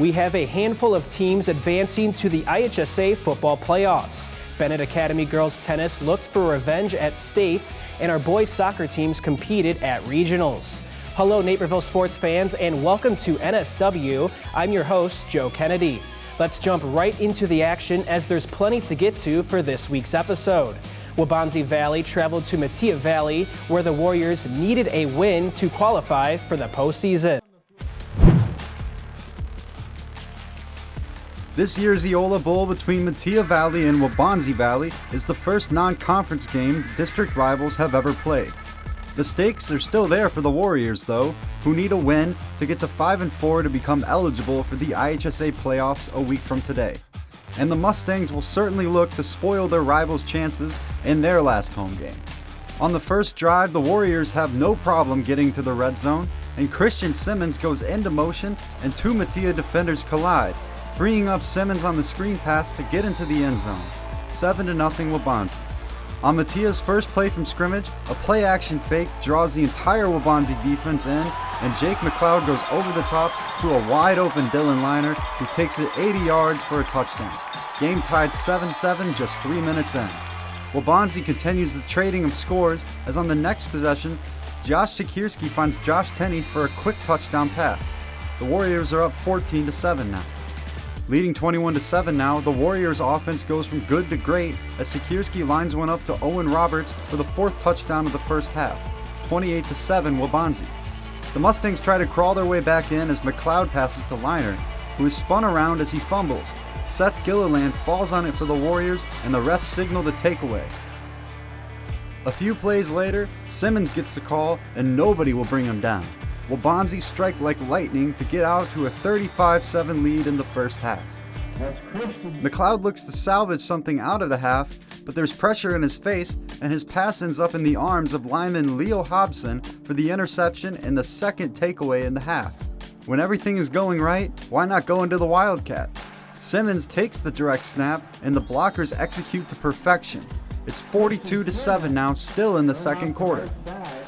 we have a handful of teams advancing to the IHSA football playoffs. Bennett Academy girls tennis looked for revenge at states, and our boys soccer teams competed at regionals. Hello Naperville sports fans, and welcome to NSW. I'm your host, Joe Kennedy. Let's jump right into the action as there's plenty to get to for this week's episode. Waubonsie Valley traveled to Metea Valley, where the Warriors needed a win to qualify for the postseason. This year's Eola Bowl between Metea Valley and Waubonsie Valley is the first non-conference game district rivals have ever played. The stakes are still there for the Warriors, though, who need a win to get to 5-4 to become eligible for the IHSA playoffs a week from today. And the Mustangs will certainly look to spoil their rivals' chances in their last home game. On the first drive, the Warriors have no problem getting to the red zone, and Christian Simmons goes into motion and two Metea defenders collide, freeing up Simmons on the screen pass to get into the end zone. 7-0 Waubonsie. On Metea's first play from scrimmage, a play-action fake draws the entire Waubonsie defense in, and Jake McLeod goes over the top to a wide-open Dylan Liner, who takes it 80 yards for a touchdown. Game tied 7-7 just 3 minutes in. Waubonsie continues the trading of scores, as on the next possession, Josh Sikierski finds Josh Tenney for a quick touchdown pass. The Warriors are up 14-7 now. Leading 21-7 now, the Warriors' offense goes from good to great as Sikierski lines one up to Owen Roberts for the fourth touchdown of the first half, 28-7 Waubonsie. The Mustangs try to crawl their way back in as McLeod passes to Liner, who is spun around as he fumbles. Seth Gilliland falls on it for the Warriors, and the refs signal the takeaway. A few plays later, Simmons gets the call, and nobody will bring him down. Waubonsie strike like lightning to get out to a 35-7 lead in the first half. McLeod looks to salvage something out of the half, but there's pressure in his face, and his pass ends up in the arms of lineman Leo Hobson for the interception and the second takeaway in the half. When everything is going right, why not go into the Wildcat? Simmons takes the direct snap, and the blockers execute to perfection. It's 42-7 now, still in the second quarter.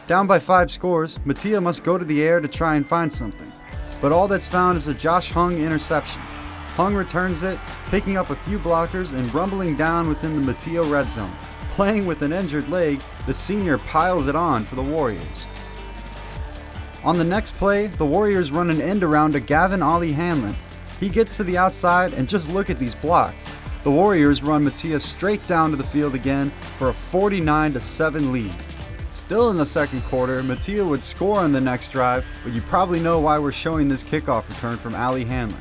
Down by 5 scores, Metea must go to the air to try and find something. But all that's found is a Josh Hung interception. Hung returns it, picking up a few blockers and rumbling down within the Metea red zone. Playing with an injured leg, the senior piles it on for the Warriors. On the next play, the Warriors run an end around to Gavin Ollie Hanlon. He gets to the outside, and just look at these blocks. The Warriors run Metea straight down to the field again for a 49-7 lead. Still in the second quarter, Metea would score on the next drive, but you probably know why we're showing this kickoff return from Ollie Hanlon.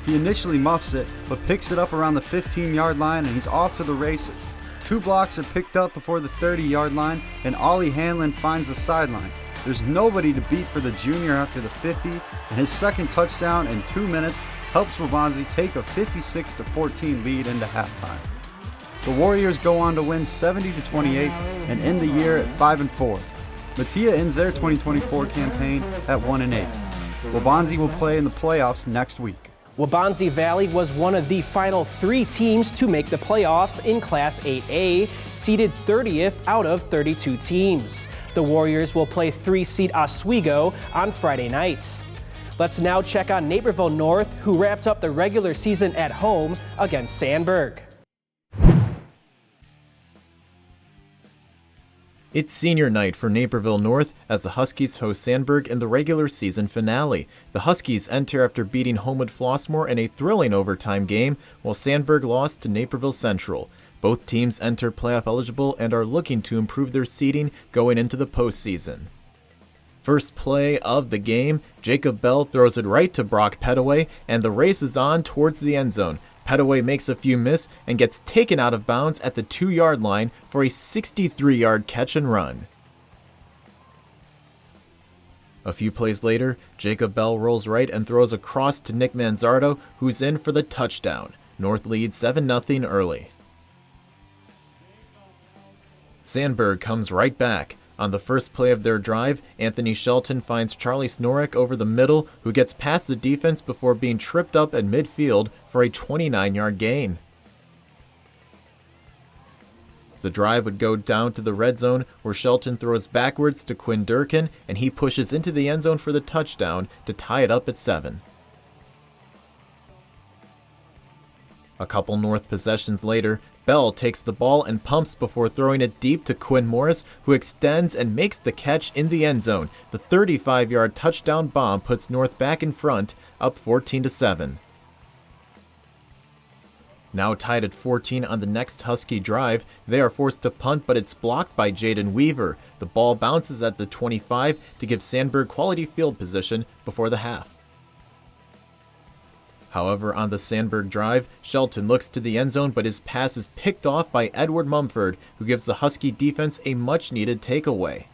He initially muffs it, but picks it up around the 15-yard line, and he's off to the races. 2 blocks are picked up before the 30-yard line, and Ollie Hanlon finds the sideline. There's nobody to beat for the junior after the 50, and his second touchdown in 2 minutes helps Waubonsie take a 56-14 lead into halftime. The Warriors go on to win 70-28 and end the year at 5-4. Metea ends their 2024 campaign at 1-8. Waubonsie will play in the playoffs next week. Waubonsie Valley was one of the final 3 teams to make the playoffs in Class 8A, seeded 30th out of 32 teams. The Warriors will play 3-seed Oswego on Friday night. Let's now check on Naperville North, who wrapped up the regular season at home against Sandburg. It's senior night for Naperville North as the Huskies host Sandburg in the regular season finale. The Huskies enter after beating Homewood Flossmoor in a thrilling overtime game, while Sandburg lost to Naperville Central. Both teams enter playoff eligible and are looking to improve their seeding going into the postseason. First play of the game, Jacob Bell throws it right to Brock Pettaway, and the race is on towards the end zone. Pettaway makes a few miss and gets taken out of bounds at the 2-yard line for a 63-yard catch and run. A few plays later, Jacob Bell rolls right and throws across to Nick Manzardo, who's in for the touchdown. North leads 7-0 early. Sandburg comes right back. On the first play of their drive, Anthony Shelton finds Charlie Snorek over the middle, who gets past the defense before being tripped up at midfield for a 29-yard gain. The drive would go down to the red zone, where Shelton throws backwards to Quinn Durkin, and he pushes into the end zone for the touchdown to tie it up at 7. A couple North possessions later, Bell takes the ball and pumps before throwing it deep to Quinn Morris, who extends and makes the catch in the end zone. The 35-yard touchdown bomb puts North back in front, up 14-7. Now tied at 14 on the next Husky drive, they are forced to punt, but it's blocked by Jaden Weaver. The ball bounces at the 25 to give Sandburg quality field position before the half. However, on the Sandburg drive, Shelton looks to the end zone, but his pass is picked off by Edward Mumford, who gives the Husky defense a much-needed takeaway.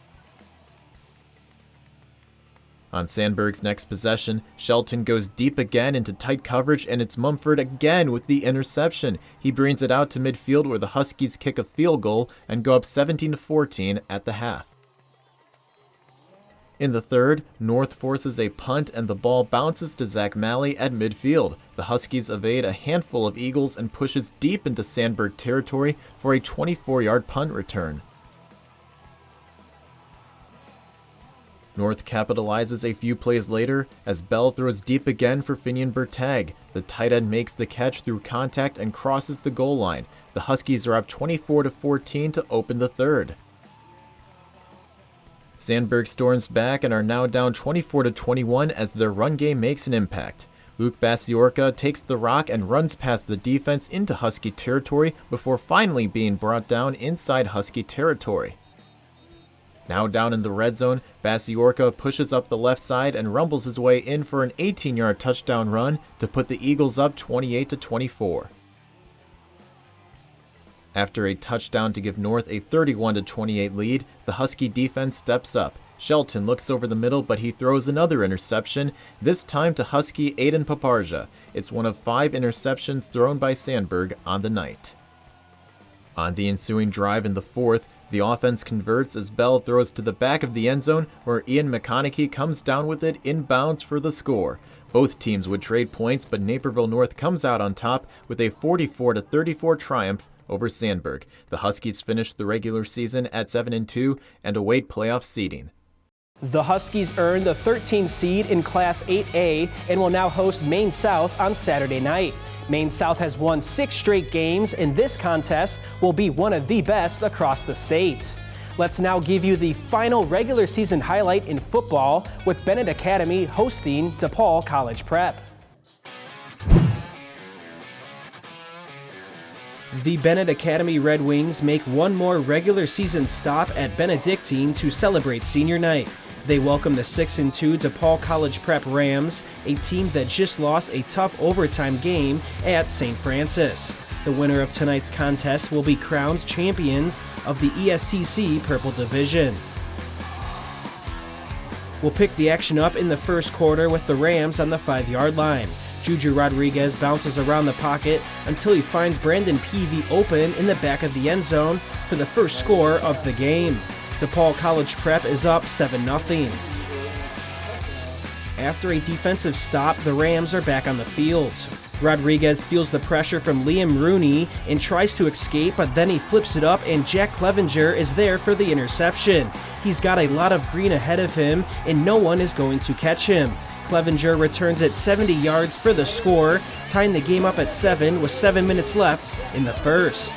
On Sandburg's next possession, Shelton goes deep again into tight coverage, and it's Mumford again with the interception. He brings it out to midfield where the Huskies kick a field goal and go up 17-14 at the half. In the third, North forces a punt and the ball bounces to Zach Malley at midfield. The Huskies evade a handful of Eagles and pushes deep into Sandburg territory for a 24-yard punt return. North capitalizes a few plays later as Bell throws deep again for Finian Bertag. The tight end makes the catch through contact and crosses the goal line. The Huskies are up 24-14 to open the third. Sandburg storms back and are now down 24-21 as their run game makes an impact. Luke Basiorka takes the rock and runs past the defense into Husky territory before finally being brought down inside Husky territory. Now down in the red zone, Basiorka pushes up the left side and rumbles his way in for an 18-yard touchdown run to put the Eagles up 28-24. After a touchdown to give North a 31-28 lead, the Husky defense steps up. Shelton looks over the middle, but he throws another interception, this time to Husky Aiden Paparja. It's one of 5 interceptions thrown by Sandburg on the night. On the ensuing drive in the fourth, the offense converts as Bell throws to the back of the end zone where Ian McConaughey comes down with it inbounds for the score. Both teams would trade points, but Naperville North comes out on top with a 44-34 triumph over Sandburg. The Huskies finished the regular season at 7-2 and await playoff seeding. The Huskies earned the 13th seed in Class 8A and will now host Maine South on Saturday night. Maine South has won 6 straight games, and this contest will be one of the best across the state. Let's now give you the final regular season highlight in football with Bennett Academy hosting DePaul College Prep. The Bennett Academy Red Wings make one more regular season stop at Benedictine to celebrate senior night. They welcome the 6-2 DePaul College Prep Rams, a team that just lost a tough overtime game at St. Francis. The winner of tonight's contest will be crowned champions of the ESCC Purple Division. We'll pick the action up in the first quarter with the Rams on the 5-yard line. Juju Rodriguez bounces around the pocket until he finds Brandon Peavy open in the back of the end zone for the first score of the game. DePaul College Prep is up 7-0. After a defensive stop, the Rams are back on the field. Rodriguez feels the pressure from Liam Rooney and tries to escape, but then he flips it up and Jack Clevenger is there for the interception. He's got a lot of green ahead of him and no one is going to catch him. Clevenger returns at 70 yards for the score, tying the game up at 7 with 7 minutes left in the first.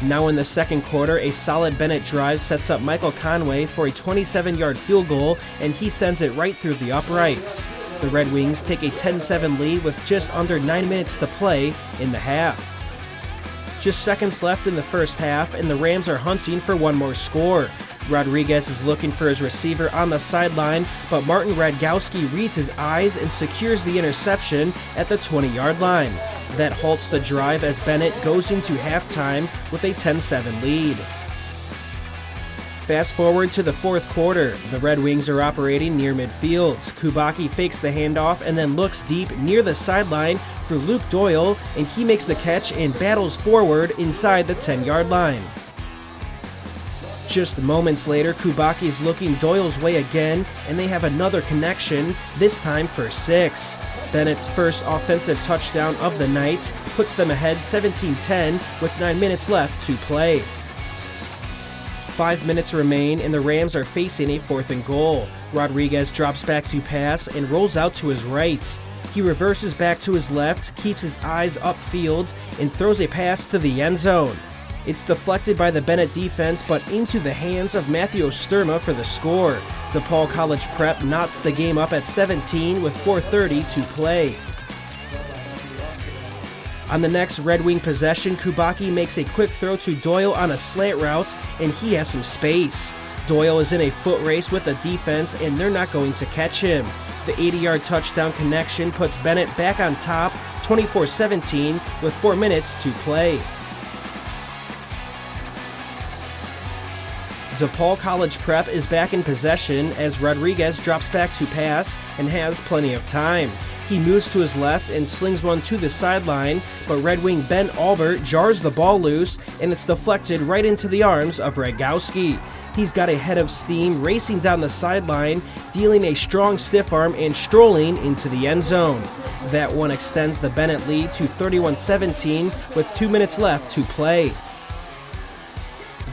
Now in the second quarter, a solid Bennett drive sets up Michael Conway for a 27-yard field goal, and he sends it right through the uprights. The Red Wings take a 10-7 lead with just under 9 minutes to play in the half. Just seconds left in the first half, and the Rams are hunting for one more score. Rodriguez is looking for his receiver on the sideline, but Martin Radgowski reads his eyes and secures the interception at the 20-yard line. That halts the drive as Bennett goes into halftime with a 10-7 lead. Fast forward to the fourth quarter. The Red Wings are operating near midfield. Kubaki fakes the handoff and then looks deep near the sideline for Luke Doyle, and he makes the catch and battles forward inside the 10-yard line. Just moments later, Kubaki is looking Doyle's way again, and they have another connection, this time for 6. Bennett's first offensive touchdown of the night puts them ahead 17-10 with 9 minutes left to play. 5 minutes remain, and the Rams are facing a 4th and goal. Rodriguez drops back to pass and rolls out to his right. He reverses back to his left, keeps his eyes upfield, and throws a pass to the end zone. It's deflected by the Bennett defense, but into the hands of Matthew Osterma for the score. DePaul College Prep knots the game up at 17 with 4:30 to play. On the next Red Wing possession, Kubaki makes a quick throw to Doyle on a slant route, and he has some space. Doyle is in a foot race with the defense, and they're not going to catch him. The 80-yard touchdown connection puts Bennett back on top, 24-17, with 4 minutes to play. DePaul College Prep is back in possession as Rodriguez drops back to pass and has plenty of time. He moves to his left and slings one to the sideline, but Red Wing Ben Albert jars the ball loose, and it's deflected right into the arms of Ragowski. He's got a head of steam racing down the sideline, dealing a strong stiff arm and strolling into the end zone. That one extends the Bennett lead to 31-17 with 2 minutes left to play.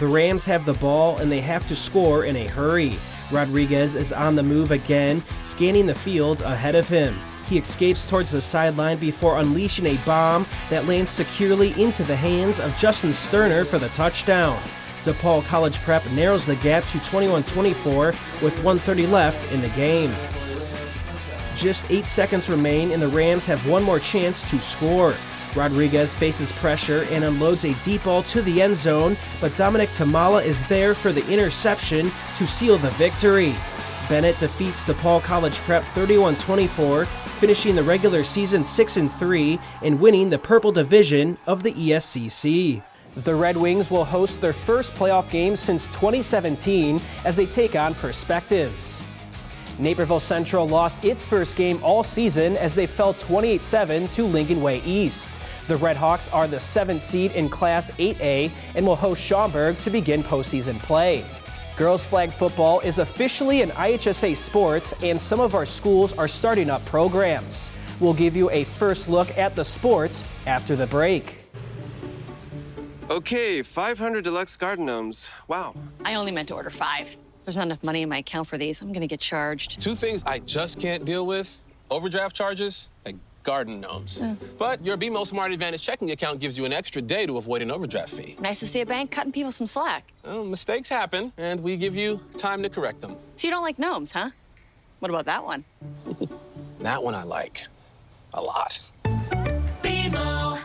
The Rams have the ball and they have to score in a hurry. Rodriguez is on the move again, scanning the field ahead of him. He escapes towards the sideline before unleashing a bomb that lands securely into the hands of Justin Sterner for the touchdown. DePaul College Prep narrows the gap to 21-24 with 1:30 left in the game. Just 8 seconds remain and the Rams have one more chance to score. Rodriguez faces pressure and unloads a deep ball to the end zone, but Dominic Tamala is there for the interception to seal the victory. Bennett defeats DePaul College Prep 31-24, finishing the regular season 6-3 and winning the Purple Division of the ESCC. The Red Wings will host their first playoff game since 2017 as they take on Perspectives. Naperville Central lost its first game all season as they fell 28-7 to Lincoln Way East. The Redhawks are the 7th seed in Class 8A and will host Schaumburg to begin postseason play. Girls flag football is officially an IHSA Sport, and some of our schools are starting up programs. We'll give you a first look at the sports after the break. Okay, 500 deluxe garden gnomes. Wow. I only meant to order 5. There's not enough money in my account for these. I'm gonna get charged. 2 things I just can't deal with: overdraft charges and garden gnomes. But your BMO Smart Advantage checking account gives you an extra day to avoid an overdraft fee. Nice to see a bank cutting people some slack. Well, mistakes happen, and we give you time to correct them. So you don't like gnomes, huh? What about that one? That one I like a lot. BMO.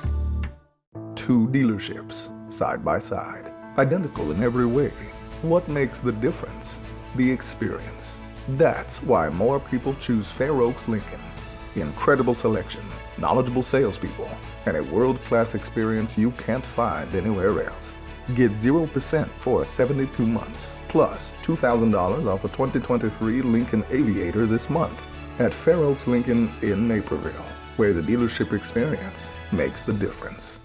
2 dealerships, side by side, identical in every way. What makes the difference? The experience. That's why more people choose Fair Oaks Lincoln. Incredible selection, knowledgeable salespeople, and a world-class experience you can't find anywhere else. Get 0% for 72 months, plus $2,000 off a 2023 Lincoln Aviator this month at Fair Oaks Lincoln in Naperville, where the dealership experience makes the difference.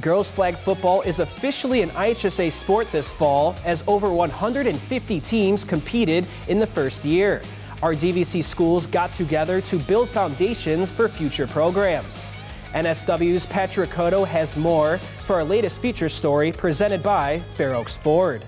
Girls flag football is officially an IHSA Sport this fall as over 150 teams competed in the first year. Our DVC schools got together to build foundations for future programs. NSW's Patrick Cotto has more for our latest feature story presented by Fair Oaks Ford.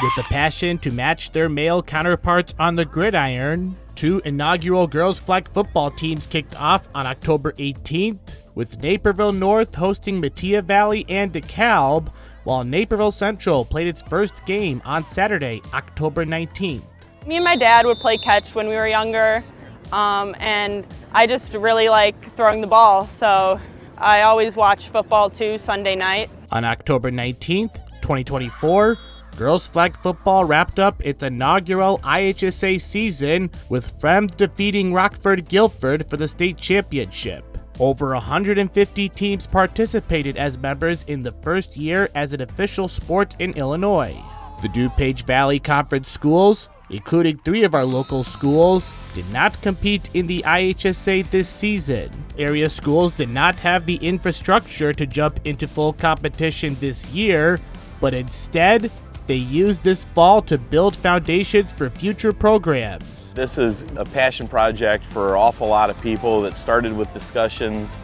With the passion to match their male counterparts on the gridiron, 2 inaugural girls flag football teams kicked off on October 18th, with Naperville North hosting Metea Valley and DeKalb, while Naperville Central played its first game on Saturday, October 19th. Me and my dad would play catch when we were younger, and I just really like throwing the ball, so I always watch football too Sunday night. On October 19th, 2024, girls flag football wrapped up its inaugural IHSA season with Frems defeating Rockford Guilford for the state championship. Over 150 teams participated as members in the first year as an official sport in Illinois. The DuPage Valley Conference schools, including 3 of our local schools, did not compete in the IHSA this season. Area schools did not have the infrastructure to jump into full competition this year, but instead, they used this fall to build foundations for future programs. This is a passion project for an awful lot of people that started with discussions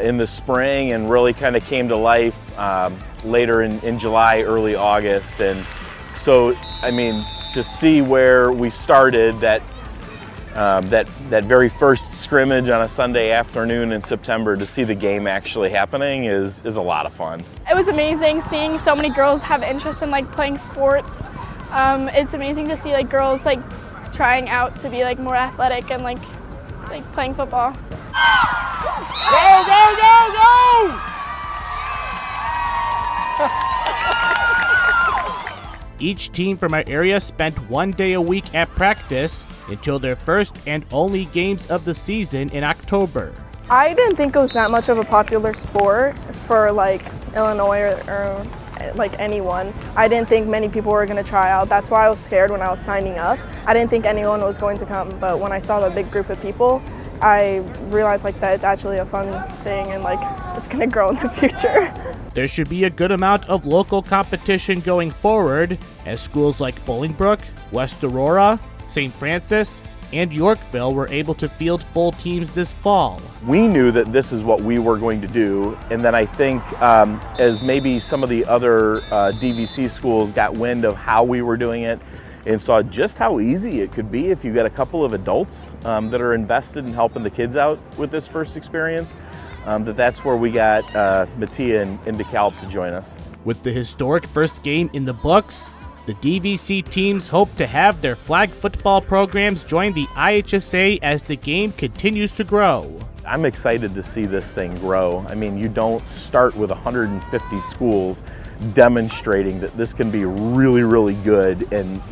in the spring and really kind of came to life later in July, early August. And so, I mean, to see where we started, that very first scrimmage on a Sunday afternoon in September, to see the game actually happening is a lot of fun. It was amazing seeing so many girls have interest in like playing sports. It's amazing to see like girls like trying out to be like more athletic and like playing football. Go, go, go, go! Each team from our area spent 1 day a week at practice until their first and only games of the season in October. I didn't think it was that much of a popular sport for like Illinois or like anyone. I didn't think many people were going to try out. That's why I was scared when I was signing up. I didn't think anyone was going to come, but when I saw the big group of people, I realized like that it's actually a fun thing and like it's going to grow in the future. There should be a good amount of local competition going forward, as schools like Bolingbrook, West Aurora, St. Francis, and Yorkville were able to field full teams this fall. We knew that this is what we were going to do, and then I think as maybe some of the other DVC schools got wind of how we were doing it and saw just how easy it could be if you got a couple of adults that are invested in helping the kids out with this first experience, that's where we got Mattia and DeKalb to join us. With the historic first game in the books, the DVC teams hope to have their flag football programs join the IHSA as the game continues to grow. I'm excited to see this thing grow. I mean, you don't start with 150 schools demonstrating that this can be really, really good and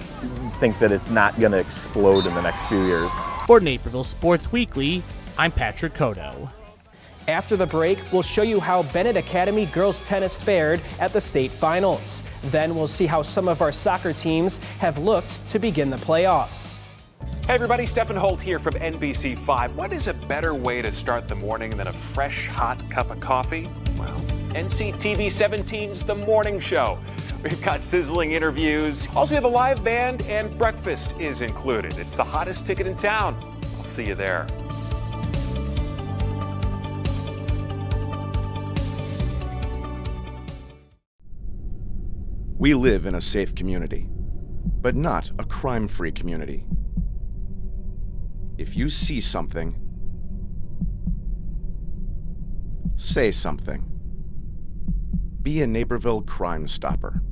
think that it's not going to explode in the next few years. For Naperville Sports Weekly, I'm Patrick Cotto. After the break, we'll show you how Bennett Academy girls tennis fared at the state finals. Then we'll see how some of our soccer teams have looked to begin the playoffs. Hey everybody, Stephen Holt here from NBC5. What is a better way to start the morning than a fresh, hot cup of coffee? Well, NCTV 17's The Morning Show. We've got sizzling interviews. Also, we have a live band and breakfast is included. It's the hottest ticket in town. I'll see you there. We live in a safe community, but not a crime-free community. If you see something, say something. Be a Naperville Crime Stopper.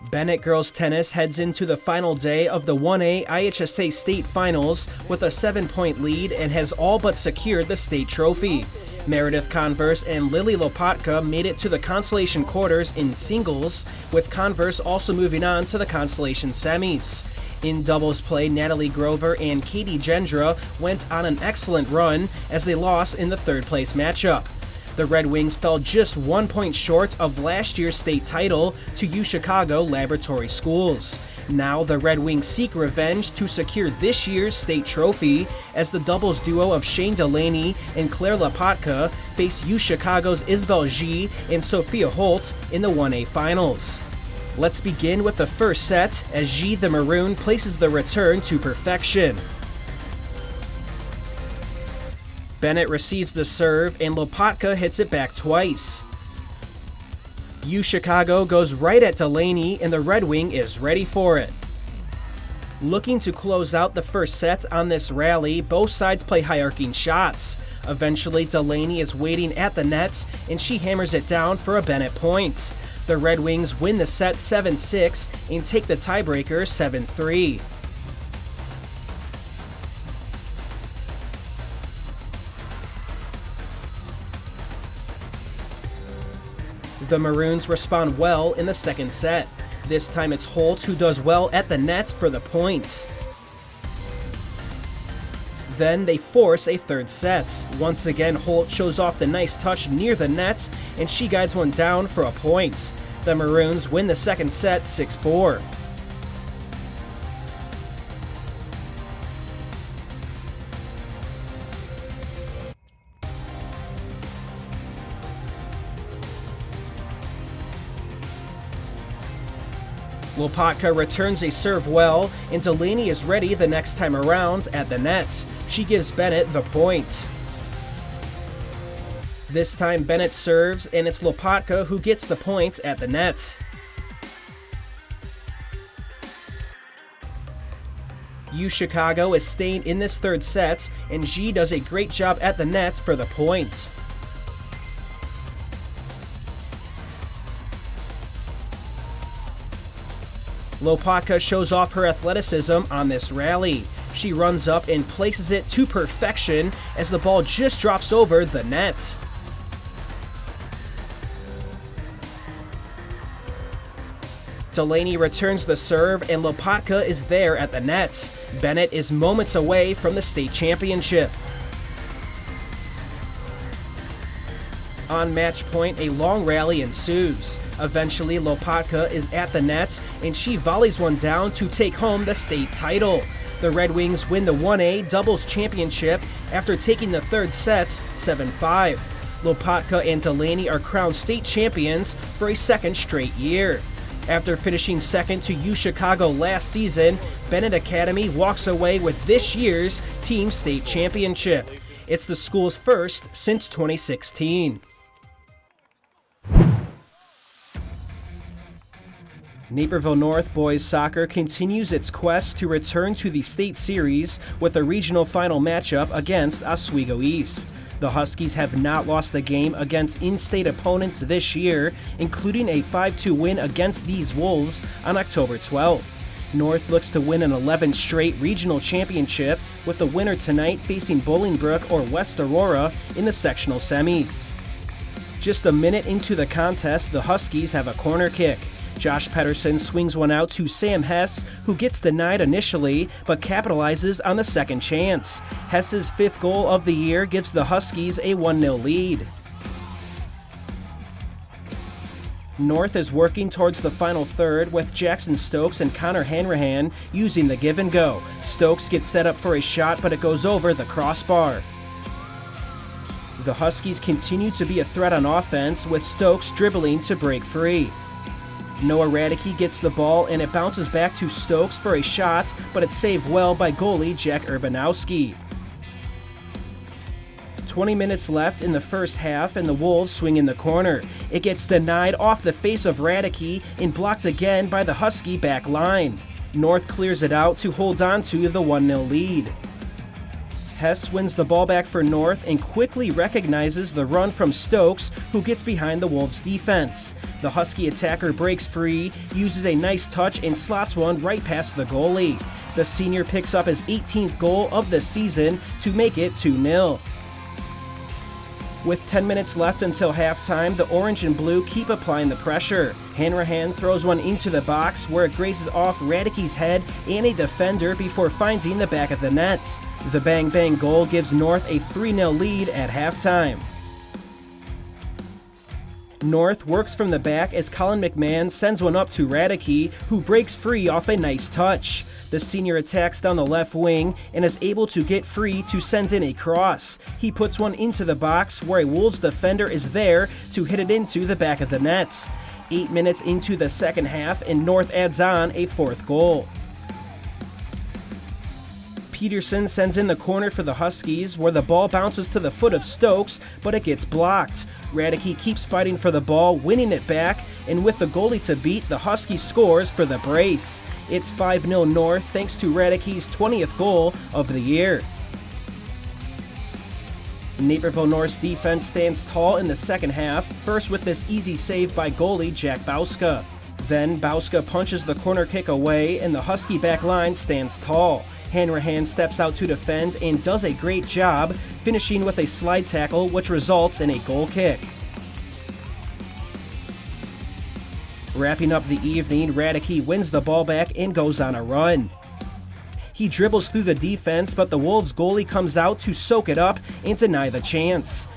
Bennett girls tennis heads into the final day of the 1A IHSA state finals with a 7-point lead and has all but secured the state trophy. Meredith Converse and Lily Lopatka made it to the consolation quarters in singles, with Converse also moving on to the consolation semis. In doubles play, Natalie Grover and Katie Gendra went on an excellent run as they lost in the third place matchup. The Red Wings fell just 1 point short of last year's state title to UChicago Laboratory Schools. Now the Red Wings seek revenge to secure this year's state trophy as the doubles duo of Shane Delaney and Claire Lopatka face UChicago's Isabel G and Sophia Holt in the 1A finals. Let's begin with the first set as G the Maroon places the return to perfection. Bennett receives the serve and Lopatka hits it back twice. UChicago goes right at Delaney and the Red Wing is ready for it. Looking to close out the first set on this rally, both sides play high-arcing shots. Eventually, Delaney is waiting at the nets and she hammers it down for a Bennett point. The Red Wings win the set 7-6 and take the tiebreaker 7-3. The Maroons respond well in the second set. This time it's Holt who does well at the net for the point. Then they force a third set. Once again, Holt shows off the nice touch near the net, and she guides one down for a point. The Maroons win the second set 6-4. Lopatka returns a serve well, and Delaney is ready the next time around at the net. She gives Bennett the point. This time Bennett serves, and it's Lopatka who gets the point at the net. UChicago is staying in this third set, and G does a great job at the net for the point. Lopatka shows off her athleticism on this rally. She runs up and places it to perfection as the ball just drops over the net. Delaney returns the serve, and Lopatka is there at the net. Bennett is moments away from the state championship. On match point, a long rally ensues. Eventually, Lopatka is at the net, and she volleys one down to take home the state title. The Red Wings win the 1A doubles championship after taking the third set 7-5. Lopatka and Delaney are crowned state champions for a second straight year. After finishing second to UChicago last season, Bennett Academy walks away with this year's team state championship. It's the school's first since 2016. Naperville North boys soccer continues its quest to return to the state series with a regional final matchup against Oswego East. The Huskies have not lost a game against in-state opponents this year, including a 5-2 win against these Wolves on October 12th. North looks to win an 11th straight regional championship, with the winner tonight facing Bolingbrook or West Aurora in the sectional semis. Just a minute into the contest, the Huskies have a corner kick. Josh Pedersen swings one out to Sam Hess, who gets denied initially, but capitalizes on the second chance. Hess's fifth goal of the year gives the Huskies a 1-0 lead. North is working towards the final third with Jackson Stokes and Connor Hanrahan using the give and go. Stokes gets set up for a shot, but it goes over the crossbar. The Huskies continue to be a threat on offense, with Stokes dribbling to break free. Noah Radicke gets the ball, and it bounces back to Stokes for a shot, but it's saved well by goalie Jack Urbanowski. 20 minutes left in the first half, and the Wolves swing in the corner. It gets denied off the face of Radicke and blocked again by the Husky back line. North clears it out to hold on to the 1-0 lead. Hess wins the ball back for North and quickly recognizes the run from Stokes, who gets behind the Wolves' defense. The Husky attacker breaks free, uses a nice touch, and slots one right past the goalie. The senior picks up his 18th goal of the season to make it 2-0. With 10 minutes left until halftime, the orange and blue keep applying the pressure. Hanrahan throws one into the box where it grazes off Radicke's head and a defender before finding the back of the net. The bang-bang goal gives North a 3-0 lead at halftime. North works from the back as Colin McMahon sends one up to Radicke, who breaks free off a nice touch. The senior attacks down the left wing and is able to get free to send in a cross. He puts one into the box where a Wolves defender is there to hit it into the back of the net. 8 minutes into the second half, and North adds on a fourth goal. Peterson sends in the corner for the Huskies, where the ball bounces to the foot of Stokes, but it gets blocked. Radicke keeps fighting for the ball, winning it back, and with the goalie to beat, the Huskies scores for the brace. It's 5-0 North thanks to Radicke's 20th goal of the year. Naperville North's defense stands tall in the second half, first with this easy save by goalie Jack Bauska. Then Bauska punches the corner kick away, and the Husky back line stands tall. Hanrahan steps out to defend and does a great job, finishing with a slide tackle which results in a goal kick. Wrapping up the evening, Radicke wins the ball back and goes on a run. He dribbles through the defense, but the Wolves goalie comes out to soak it up and deny the chance.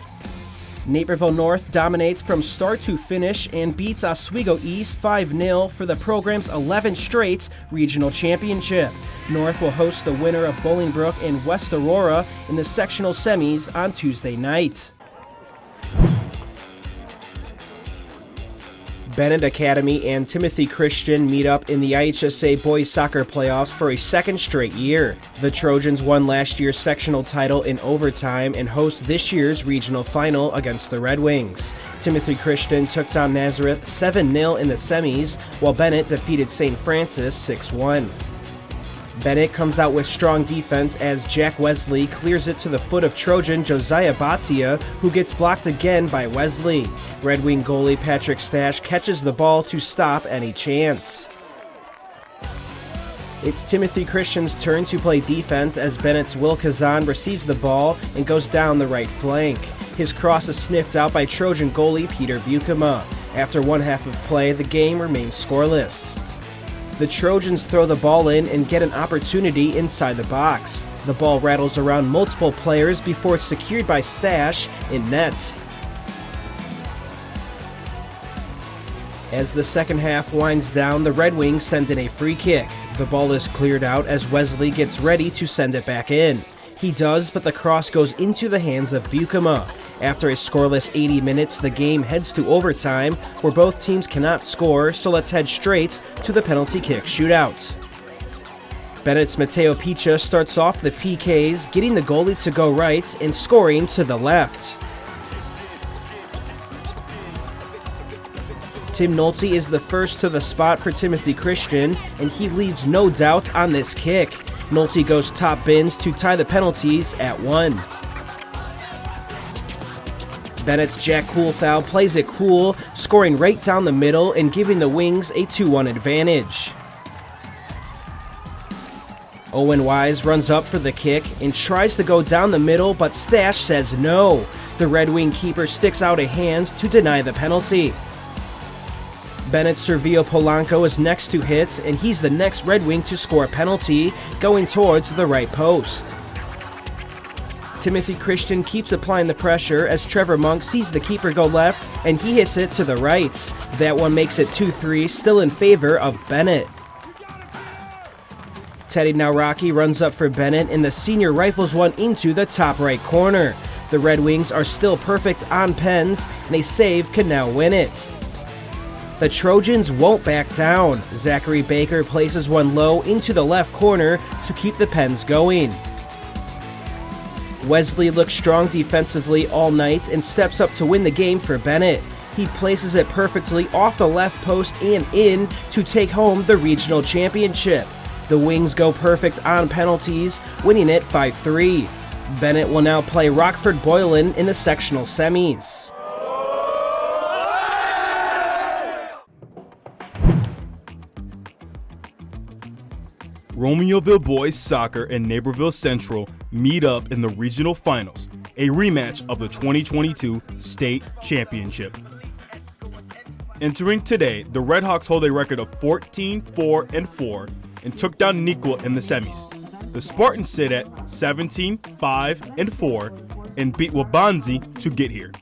Naperville North dominates from start to finish and beats Oswego East 5-0 for the program's 11th straight regional championship. North will host the winner of Bolingbrook and West Aurora in the sectional semis on Tuesday night. Bennett Academy and Timothy Christian meet up in the IHSA boys soccer playoffs for a second straight year. The Trojans won last year's sectional title in overtime and host this year's regional final against the Red Wings. Timothy Christian took down Nazareth 7-0 in the semis, while Bennett defeated St. Francis 6-1. Bennett comes out with strong defense as Jack Wesley clears it to the foot of Trojan Josiah Batia, who gets blocked again by Wesley. Red Wing goalie Patrick Stash catches the ball to stop any chance. It's Timothy Christian's turn to play defense as Bennett's Will Kazan receives the ball and goes down the right flank. His cross is sniffed out by Trojan goalie Peter Bukema. After one half of play, the game remains scoreless. The Trojans throw the ball in and get an opportunity inside the box. The ball rattles around multiple players before it's secured by Stash in net. As the second half winds down, the Red Wings send in a free kick. The ball is cleared out as Wesley gets ready to send it back in. He does, but the cross goes into the hands of Bukema. After a scoreless 80 minutes, the game heads to overtime, where both teams cannot score, so let's head straight to the penalty kick shootout. Bennett's Mateo Picha starts off the PKs, getting the goalie to go right and scoring to the left. Tim Nolte is the first to the spot for Timothy Christian, and he leaves no doubt on this kick. Nolte goes top bins to tie the penalties at 1. Bennett's Jack Coolfowl plays it cool, scoring right down the middle and giving the Wings a 2-1 advantage. Owen Wise runs up for the kick and tries to go down the middle, but Stash says no. The Red Wing keeper sticks out a hand to deny the penalty. Bennett's Servio Polanco is next to hit, and he's the next Red Wing to score a penalty, going towards the right post. Timothy Christian keeps applying the pressure as Trevor Monk sees the keeper go left, and he hits it to the right. That one makes it 2-3, still in favor of Bennett. Teddy Nawrocki runs up for Bennett, and the senior rifles one into the top right corner. The Red Wings are still perfect on pens, and a save can now win it. The Trojans won't back down. Zachary Baker places one low into the left corner to keep the Pens going. Wesley looks strong defensively all night and steps up to win the game for Bennett. He places it perfectly off the left post and in to take home the regional championship. The Wings go perfect on penalties, winning it 5-3. Bennett will now play Rockford Boylan in the sectional semis. Romeoville Boys Soccer and Naperville Central meet up in the regional finals, a rematch of the 2022 state championship. Entering today, the Red Hawks hold a record of 14-4-4 and took down Nequa in the semis. The Spartans sit at 17-5-4 and beat Wabanzi to get here.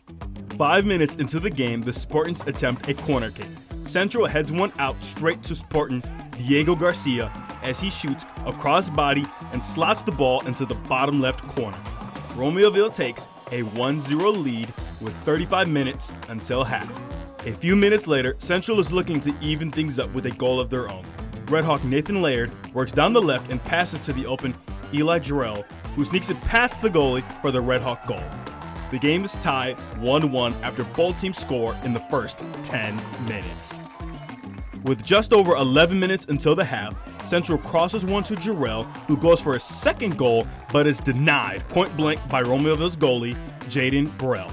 5 minutes into the game, the Spartans attempt a corner kick. Central heads one out straight to Spartan Diego Garcia as he shoots a crossbody and slots the ball into the bottom left corner. Romeoville takes a 1-0 lead with 35 minutes until half. A few minutes later, Central is looking to even things up with a goal of their own. Red Hawk Nathan Laird works down the left and passes to the open Eli Jarrell, who sneaks it past the goalie for the Red Hawk goal. The game is tied 1-1 after both teams score in the first 10 minutes. With just over 11 minutes until the half, Central crosses one to Jarrell, who goes for a second goal but is denied point blank by Romeoville's goalie, Jaden Burrell.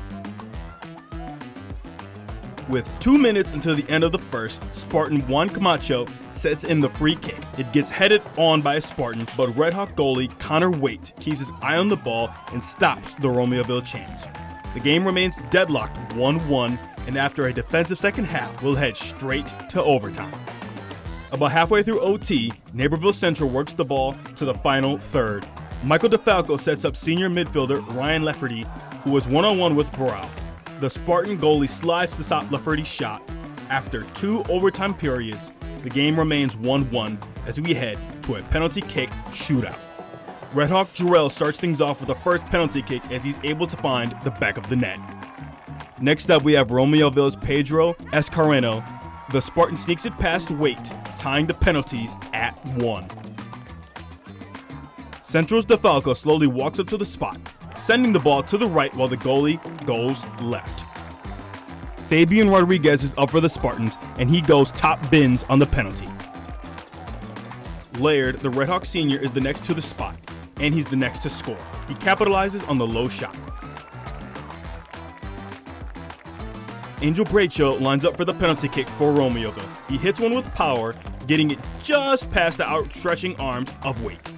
With 2 minutes until the end of the first, Spartan Juan Camacho sets in the free kick. It gets headed on by a Spartan, but Red Hawk goalie Connor Waite keeps his eye on the ball and stops the Romeoville chance. The game remains deadlocked 1-1, and after a defensive second half, we'll head straight to overtime. About halfway through OT, Naperville Central works the ball to the final third. Michael DeFalco sets up senior midfielder Ryan Lefferty, who was one-on-one with Burrell. The Spartan goalie slides to stop Lefferty's shot. After 2 overtime periods, the game remains 1-1 as we head to a penalty kick shootout. Red Hawk Jarrell starts things off with the first penalty kick as he's able to find the back of the net. Next up, we have Romeoville's Pedro Escareno The Spartan sneaks it past Waite, tying the penalties at 1. Central's DeFalco slowly walks up to the spot, sending the ball to the right while the goalie goes left. Fabian Rodriguez is up for the Spartans, and he goes top bins on the penalty. Laird, the Redhawk senior, is the next to the spot, and he's the next to score. He capitalizes on the low shot. Angel Bracho lines up for the penalty kick for Romeoville. He hits one with power, getting it just past the outstretching arms of Waite.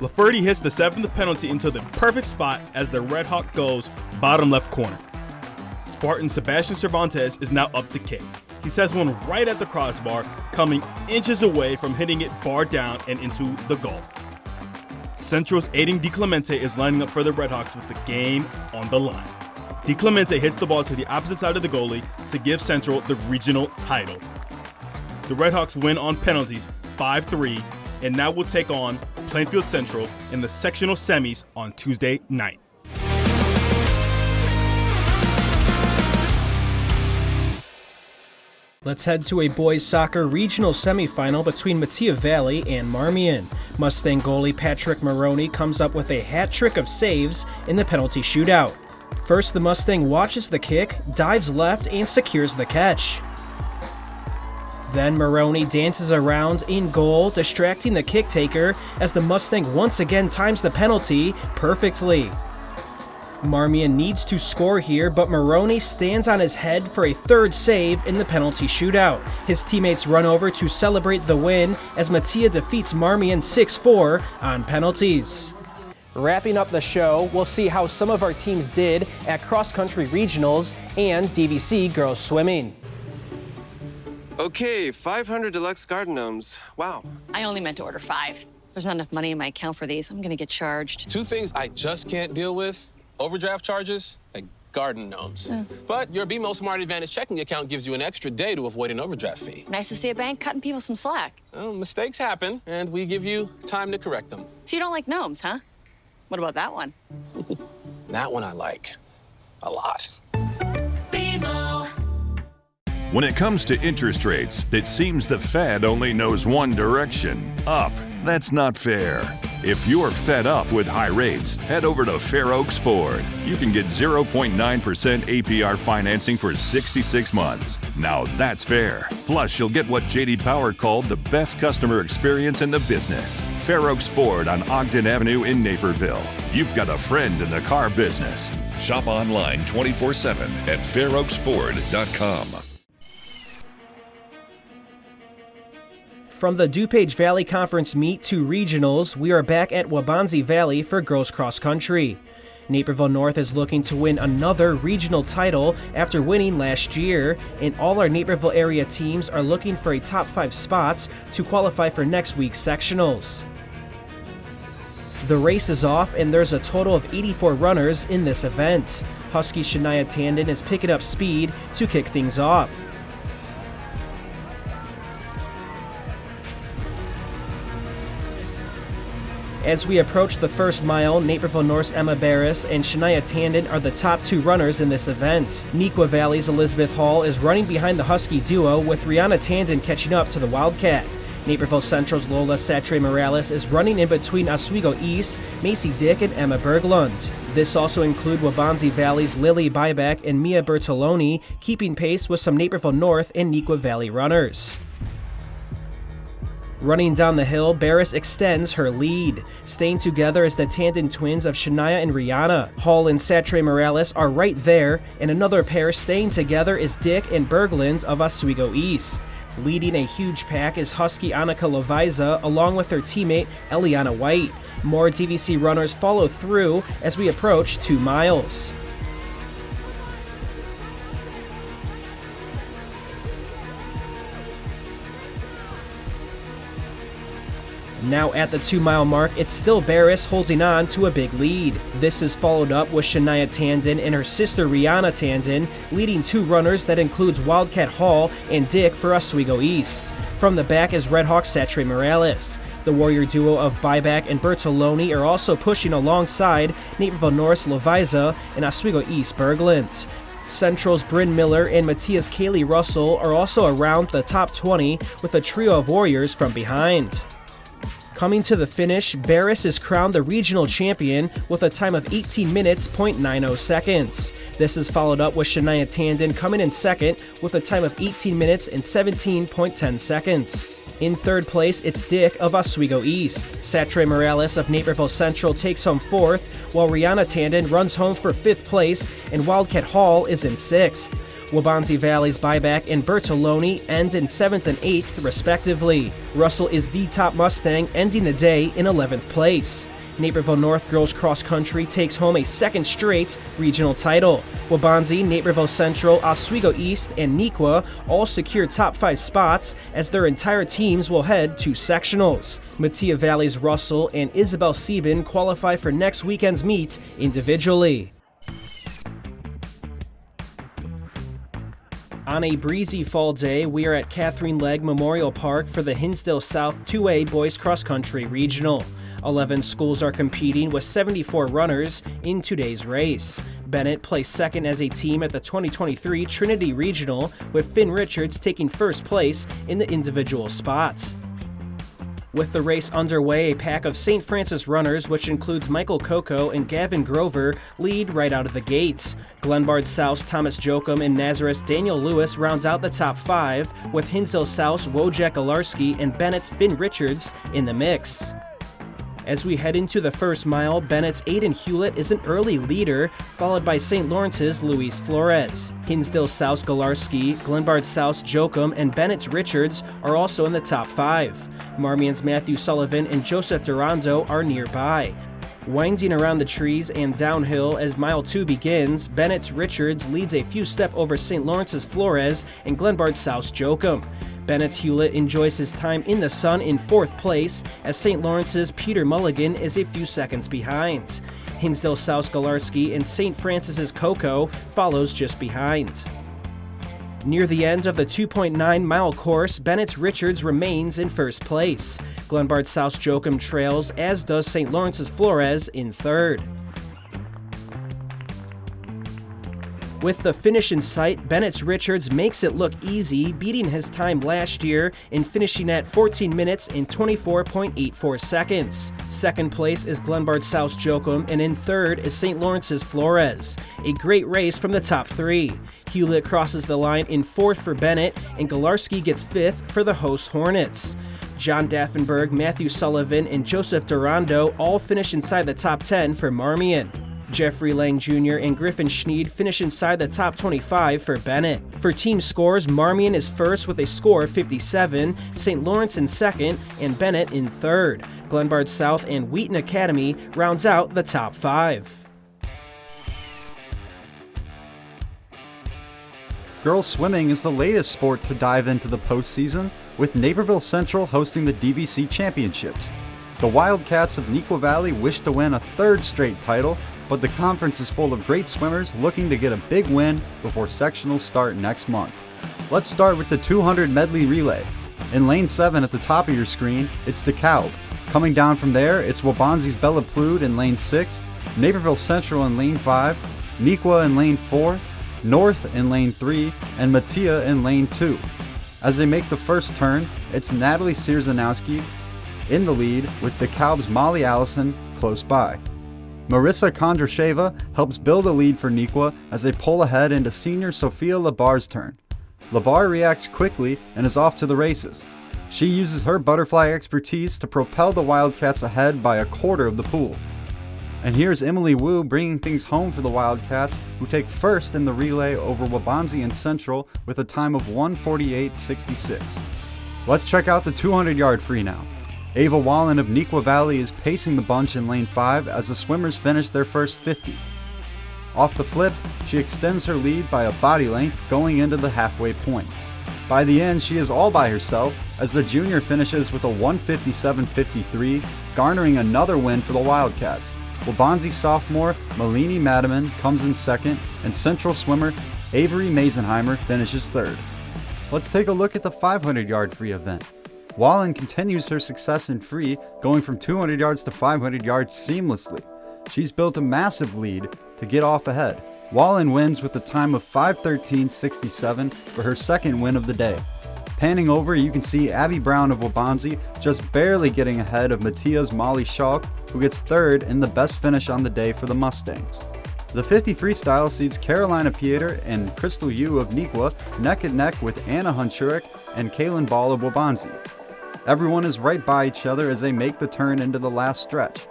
Lafferty hits the 7th penalty into the perfect spot as the Red Hawk goes bottom left corner. Spartan Sebastian Cervantes is now up to kick. He sets one right at the crossbar, coming inches away from hitting it bar down and into the goal. Central's Aiden DiClemente is lining up for the Redhawks with the game on the line. DiClemente hits the ball to the opposite side of the goalie to give Central the regional title. The Redhawks win on penalties 5-3 and now will take on Plainfield Central in the sectional semis on Tuesday night. Let's head to a boys soccer regional semifinal between Mattia Valley and Marmion. Mustang goalie Patrick Maroney comes up with a hat trick of saves in the penalty shootout. First, the Mustang watches the kick, dives left, and secures the catch. Then Maroney dances around in goal, distracting the kick taker as the Mustang once again times the penalty perfectly. Marmion needs to score here, but Maroney stands on his head for a third save in the penalty shootout. His teammates run over to celebrate the win as Mattia defeats Marmion 6-4 on penalties. Wrapping up the show, we'll see how some of our teams did at cross-country regionals and DVC girls swimming. Okay, 500 deluxe garden gnomes. Wow. I only meant to order 5. There's not enough money in my account for these. I'm gonna get charged. 2 things I just can't deal with: overdraft charges and garden gnomes. But your BMO Smart Advantage checking account gives you an extra day to avoid an overdraft fee. Nice to see a bank cutting people some slack. Well, mistakes happen, and we give you time to correct them. So you don't like gnomes, huh? What about that one? That one I like a lot. When it comes to interest rates, it seems the Fed only knows one direction: up. That's not fair. If you're fed up with high rates, head over to Fair Oaks Ford. You can get 0.9% APR financing for 66 months. Now that's fair. Plus, you'll get what J.D. Power called the best customer experience in the business. Fair Oaks Ford on Ogden Avenue in Naperville. You've got a friend in the car business. Shop online 24/7 at fairoaksford.com. From the DuPage Valley Conference meet to regionals, we are back at Waubonsie Valley for girls cross country. Naperville North is looking to win another regional title after winning last year, and all our Naperville area teams are looking for a top 5 spots to qualify for next week's sectionals. The race is off, and there's a total of 84 runners in this event. Husky Shania Tandon is picking up speed to kick things off. As we approach the first mile, Naperville North's Emma Barris and Shania Tandon are the top 2 runners in this event. Neuqua Valley's Elizabeth Hall is running behind the Husky duo, with Rihanna Tandon catching up to the Wildcat. Naperville Central's Lola Satre Morales is running in between Oswego East, Macy Dick, and Emma Berglund. This also includes Waubonsie Valley's Lily Byback and Mia Bertoloni, keeping pace with some Naperville North and Neuqua Valley runners. Running down the hill, Barris extends her lead. Staying together is the Tandon twins of Shania and Rihanna. Hall and Satre Morales are right there, and another pair staying together is Dick and Berglund of Oswego East. Leading a huge pack is Husky Annika Loviza, along with her teammate Eliana White. More DVC runners follow through as we approach 2 miles. Now at the 2-mile mark, it's still Barris holding on to a big lead. This is followed up with Shania Tandon and her sister Rihanna Tandon, leading 2 runners that includes Wildcat Hall and Dick for Oswego East. From the back is Red Hawk Satre Morales. The Warrior duo of Byback and Bertoloni are also pushing alongside Naperville North's Loviza and Oswego East Berglund. Central's Bryn Miller and Matthias Kaylee Russell are also around the top 20 with a trio of warriors from behind. Coming to the finish, Barris is crowned the regional champion with a time of 18 minutes, 0.90 seconds. This is followed up with Shania Tandon coming in second with a time of 18 minutes and 17.10 seconds. In third place, it's Dick of Oswego East. Satre Morales of Naperville Central takes home fourth, while Rihanna Tandon runs home for fifth place, and Wildcat Hall is in sixth. Waubonsie Valley's Buyback and Bertoloni end in 7th and 8th, respectively. Russell is the top Mustang, ending the day in 11th place. Naperville North Girls Cross Country takes home a second straight regional title. Waubonsie, Naperville Central, Oswego East, and Neuqua all secure top 5 spots as their entire teams will head to sectionals. Mattia Valley's Russell and Isabel Sieben qualify for next weekend's meet individually. On a breezy fall day, we are at Catherine Legg Memorial Park for the Hinsdale South 2A Boys Cross Country Regional. 11 schools are competing with 74 runners in today's race. Bennett placed second as a team at the 2023 Trinity Regional, with Finn Richards taking first place in the individual spot. With the race underway, a pack of St. Francis runners, which includes Michael Coco and Gavin Grover, lead right out of the gates. Glenbard South's Thomas Jokum and Nazareth's Daniel Lewis rounds out the top 5, with Hinsdale South's Wojak Galarski and Bennett's Finn Richards in the mix. As we head into the first mile, Bennett's Aiden Hewlett is an early leader, followed by St. Lawrence's Luis Flores. Hinsdale South's Galarski, Glenbard South's Jokum, and Bennett's Richards are also in the top 5. Marmion's Matthew Sullivan and Joseph Durando are nearby. Winding around the trees and downhill as mile 2 begins, Bennett's Richards leads a few steps over St. Lawrence's Flores and Glenbard South's Jokum. Bennett's Hewlett enjoys his time in the sun in 4th place, as St. Lawrence's Peter Mulligan is a few seconds behind. Hinsdale South's Galarski and St. Francis's Coco follows just behind. Near the end of the 2.9-mile course, Bennett's Richards remains in first place. Glenbard South's Jokum trails, as does St. Lawrence's Flores in 3rd. With the finish in sight, Bennett's Richards makes it look easy, beating his time last year and finishing at 14 minutes and 24.84 seconds. Second place is Glenbard South's Jokum, and in 3rd is St. Lawrence's Flores. A great race from the top 3. Hewlett crosses the line in 4th for Bennett, and Galarski gets 5th for the host Hornets. John Daffenberg, Matthew Sullivan, and Joseph Durando all finish inside the top 10 for Marmion. Jeffrey Lang Jr. and Griffin Schneed finish inside the top 25 for Bennett. For team scores, Marmion is first with a score of 57, St. Lawrence in 2nd, and Bennett in 3rd. Glenbard South and Wheaton Academy rounds out the top 5. Girls swimming is the latest sport to dive into the postseason, with Naperville Central hosting the DVC Championships. The Wildcats of Neuqua Valley wish to win a 3rd straight title, but the conference is full of great swimmers looking to get a big win before sectionals start next month. Let's start with the 200 medley relay. In lane 7 at the top of your screen, it's DeKalb. Coming down from there, it's Waubonsie's Bella Plude in lane 6, Naperville Central in lane 5, Neuqua in lane 4, North in lane 3, and Mattia in lane 2. As they make the first turn, it's Natalie Sierzanowski in the lead with DeKalb's Molly Allison close by. Marissa Kondrasheva helps build a lead for Neuqua as they pull ahead into senior Sophia Labar's turn. Labar reacts quickly and is off to the races. She uses her butterfly expertise to propel the Wildcats ahead by a quarter of the pool. And here's Emily Wu bringing things home for the Wildcats, who take first in the relay over Waubonsie and Central with a time of 1:48.66. Let's check out the 200-yard free now. Ava Wallen of Neuqua Valley is pacing the bunch in lane 5 as the swimmers finish their first 50. Off the flip, she extends her lead by a body length going into the halfway point. By the end, she is all by herself as the junior finishes with a 1:57.53, garnering another win for the Wildcats. Waubonsie sophomore Malini Madaman comes in second, and Central swimmer Avery Mazenheimer finishes third. Let's take a look at the 500-yard free event. Wallen continues her success in free, going from 200 yards to 500 yards seamlessly. She's built a massive lead to get off ahead. Wallen wins with a time of 5:13.67 for her second win of the day. Panning over, you can see Abby Brown of Waubonsie just barely getting ahead of Mattia's Molly Schalk, who gets third in the best finish on the day for the Mustangs. The 50 freestyle sees Carolina Pieter and Crystal Yu of Nequa neck and neck with Anna Hunchurik and Kaylin Ball of Waubonsie. Everyone is right by each other as they make the turn into the last stretch.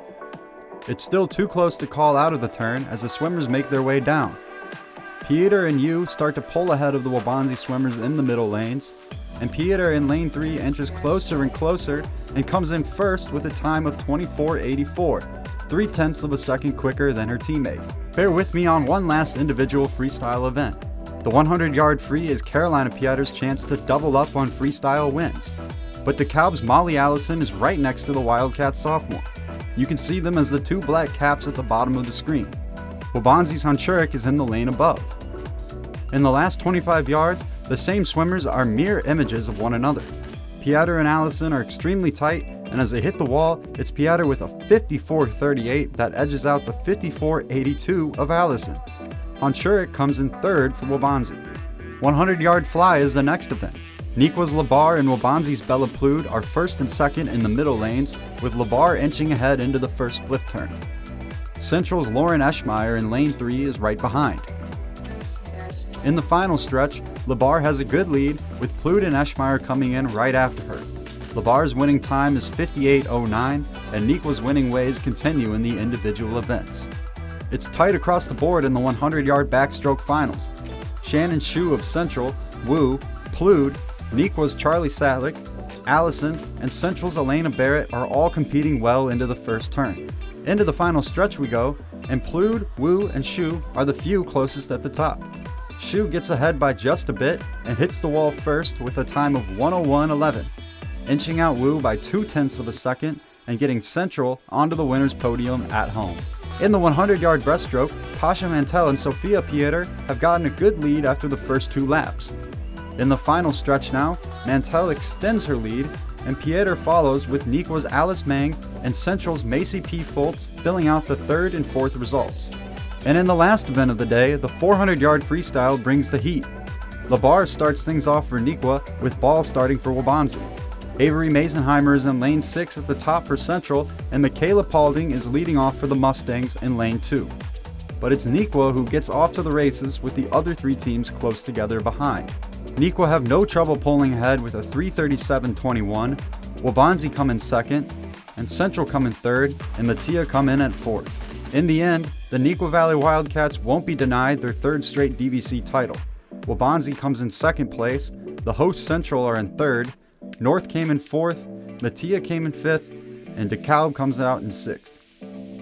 It's still too close to call out of the turn as the swimmers make their way down. Pieter and Yu start to pull ahead of the Waubonsie swimmers in the middle lanes, and Pieter in lane 3 inches closer and closer and comes in first with a time of 24.84, 0.3 of a second quicker than her teammate. Bear with me on one last individual freestyle event. The 100-yard free is Carolina Pieter's chance to double up on freestyle wins, but DeKalb's Molly Allison is right next to the Wildcat sophomore. You can see them as the two black caps at the bottom of the screen. Waubonsie's Hunchurik is in the lane above. In the last 25 yards, the same swimmers are mirror images of one another. Pieter and Allison are extremely tight, and as they hit the wall, it's Pieter with a 54.38 that edges out the 54.82 of Allison. Hunchurik comes in third for Waubonsie. 100-yard fly is the next event. Nequa's Labar and Waubonsie's Bella Plood are first and second in the middle lanes, with Labar inching ahead into the first flip turn. Central's Lauren Eschmeyer in lane 3 is right behind. In the final stretch, Labar has a good lead, with Plood and Eschmeyer coming in right after her. Labar's winning time is 58.09, and Nequa's winning ways continue in the individual events. It's tight across the board in the 100-yard backstroke finals. Shannon Shu of Central, Wu, Plood, Nequa's Charlie Satlick, Allison, and Central's Elena Barrett are all competing well into the first turn. Into the final stretch we go, and Plood, Wu, and Shu are the few closest at the top. Shu gets ahead by just a bit and hits the wall first with a time of 1:01.11, inching out Wu by 0.2 of a second and getting Central onto the winner's podium at home. In the 100-yard breaststroke, Pasha Mantell and Sophia Pieter have gotten a good lead after the first 2 laps. In the final stretch now, Mantell extends her lead, and Pieter follows with Nequa's Alice Mang and Central's Macy P. Foltz filling out the 3rd and 4th results. And in the last event of the day, the 400-yard freestyle brings the heat. Labar starts things off for Nequa, with Ball starting for Waubonsie. Avery Masenheimer is in lane 6 at the top for Central, and Michaela Paulding is leading off for the Mustangs in lane 2. But it's Nequa who gets off to the races with the other 3 teams close together behind. Nequa have no trouble pulling ahead with a 3:37.21, Waubonsie come in second, and Central come in third, and Mattia come in at 4th. In the end, the Nequa Valley Wildcats won't be denied their 3rd straight DVC title. Waubonsie comes in 2nd place, the hosts Central are in 3rd, North came in 4th, Mattia came in 5th, and DeKalb comes out in 6th.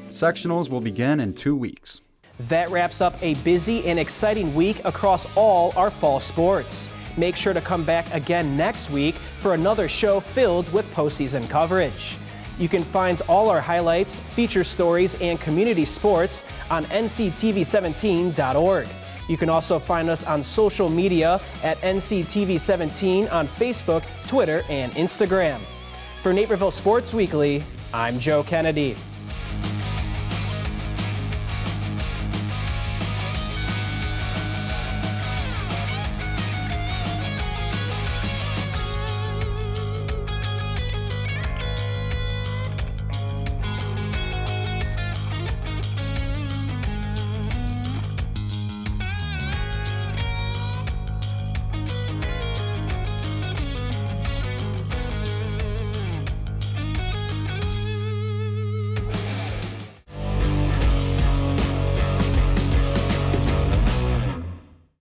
Sectionals will begin in 2 weeks. That wraps up a busy and exciting week across all our fall sports. Make sure to come back again next week for another show filled with postseason coverage. You can find all our highlights, feature stories, and community sports on nctv17.org. You can also find us on social media at NCTV17 on Facebook, Twitter, and Instagram. For Naperville Sports Weekly, I'm Joe Kennedy.